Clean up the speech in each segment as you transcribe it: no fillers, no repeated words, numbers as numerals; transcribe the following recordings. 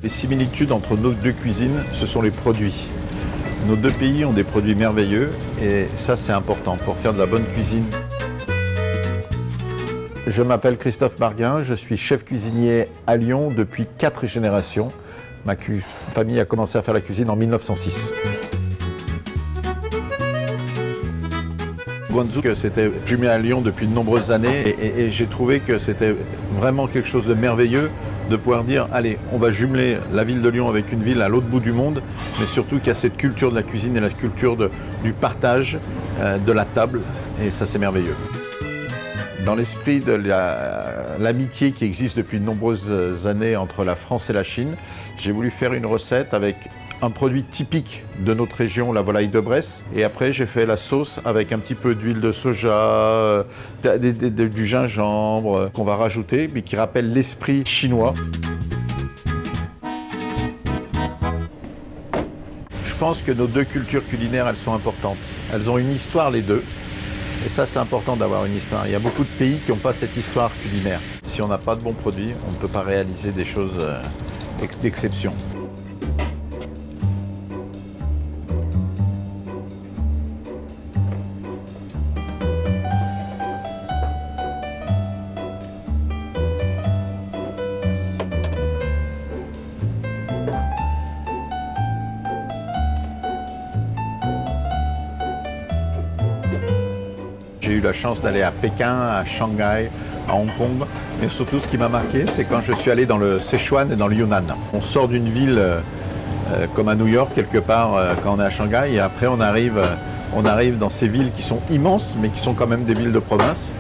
Les similitudes entre nos deux cuisines, ce sont les produits. Nos deux pays ont des produits merveilleux et ça c'est important pour faire de la bonne cuisine. Je m'appelle Christophe Marguin, je suis chef cuisinier à Lyon depuis 4 générations. Ma famille a commencé à faire la cuisine en 1906. Guangzhou, c'était jumelé à Lyon depuis de nombreuses années et j'ai trouvé que c'était vraiment quelque chose de merveilleux de pouvoir dire allez, on va jumeler la ville de Lyon avec une ville à l'autre bout du monde, mais surtout qu'il y a cette culture de la cuisine et la culture du partage, de la table, et ça c'est merveilleux. Dans l'esprit de l'amitié qui existe depuis de nombreuses années entre la France et la Chine, j'ai voulu faire une recette avec un produit typique de notre région, la volaille de Bresse. Et après, j'ai fait la sauce avec un petit peu d'huile de soja, du gingembre qu'on va rajouter, mais qui rappelle l'esprit chinois. Je pense que nos deux cultures culinaires, elles sont importantes. Elles ont une histoire, les deux. Et ça, c'est important d'avoir une histoire. Il y a beaucoup de pays qui n'ont pas cette histoire culinaire. Si on n'a pas de bons produits, on ne peut pas réaliser des choses d'exception. J'ai eu la chance d'aller à Pékin, à Shanghai, à Hong Kong, mais surtout ce qui m'a marqué, c'est quand je suis allé dans le Sichuan et dans le Yunnan. On sort d'une ville comme à New York, quelque part, quand on est à Shanghai, et après on arrive dans ces villes qui sont immenses, mais qui sont quand même des villes de province,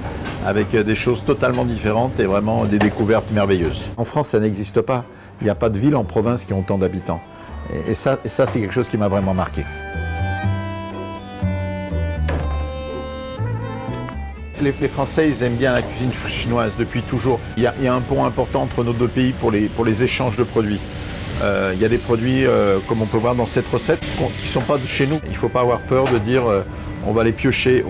avec des choses totalement différentes et vraiment des découvertes merveilleuses. En France, ça n'existe pas. Il n'y a pas de ville en province qui ont autant d'habitants. Et ça c'est quelque chose qui m'a vraiment marqué. Les Français, ils aiment bien la cuisine chinoise depuis toujours. Il y a un pont important entre nos deux pays pour les échanges de produits. Il y a des produits, comme on peut voir dans cette recette, qui ne sont pas de chez nous. Il ne faut pas avoir peur de dire on va aller piocher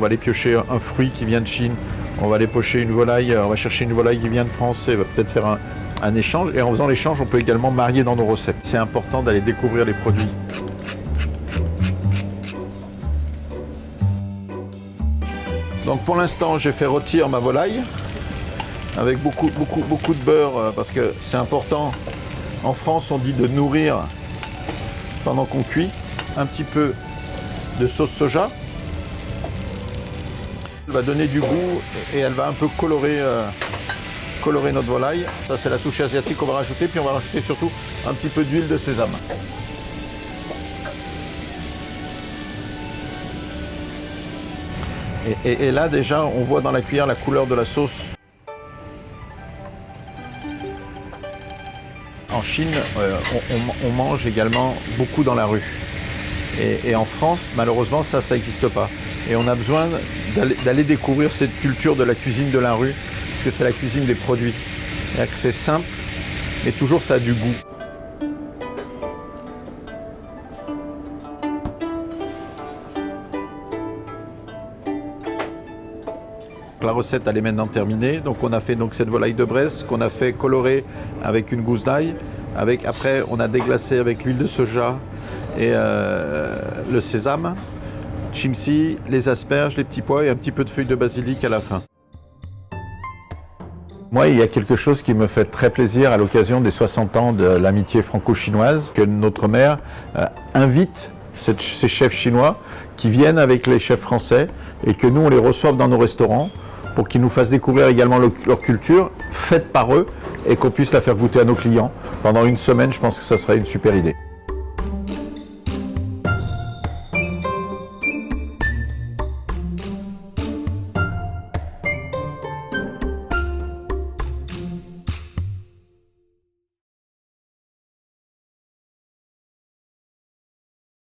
un fruit qui vient de Chine, on va aller pocher une volaille, on va chercher une volaille qui vient de France et va peut-être faire un échange. Et en faisant l'échange, on peut également marier dans nos recettes. C'est important d'aller découvrir les produits. Donc pour l'instant, j'ai fait rôtir ma volaille avec beaucoup de beurre parce que c'est important. En France, on dit de nourrir pendant qu'on cuit. Un petit peu de sauce soja. Elle va donner du goût et elle va un peu colorer notre volaille. Ça, c'est la touche asiatique qu'on va rajouter. Puis on va rajouter surtout un petit peu d'huile de sésame. Et là, déjà, on voit dans la cuillère la couleur de la sauce. En Chine, on mange également beaucoup dans la rue. Et en France, malheureusement, ça n'existe pas. Et on a besoin d'aller découvrir cette culture de la cuisine de la rue, parce que c'est la cuisine des produits. C'est simple, mais toujours ça a du goût. La recette elle est maintenant terminée, donc on a fait cette volaille de Bresse qu'on a fait colorer avec une gousse d'ail. Après on a déglacé avec l'huile de soja et le sésame, chimsi, les asperges, les petits pois et un petit peu de feuilles de basilic à la fin. Moi, il y a quelque chose qui me fait très plaisir à l'occasion des 60 ans de l'amitié franco-chinoise, que notre mère invite ces chefs chinois qui viennent avec les chefs français et que nous on les reçoive dans nos restaurants pour qu'ils nous fassent découvrir également leur culture faite par eux et qu'on puisse la faire goûter à nos clients. Pendant une semaine, je pense que ça serait une super idée.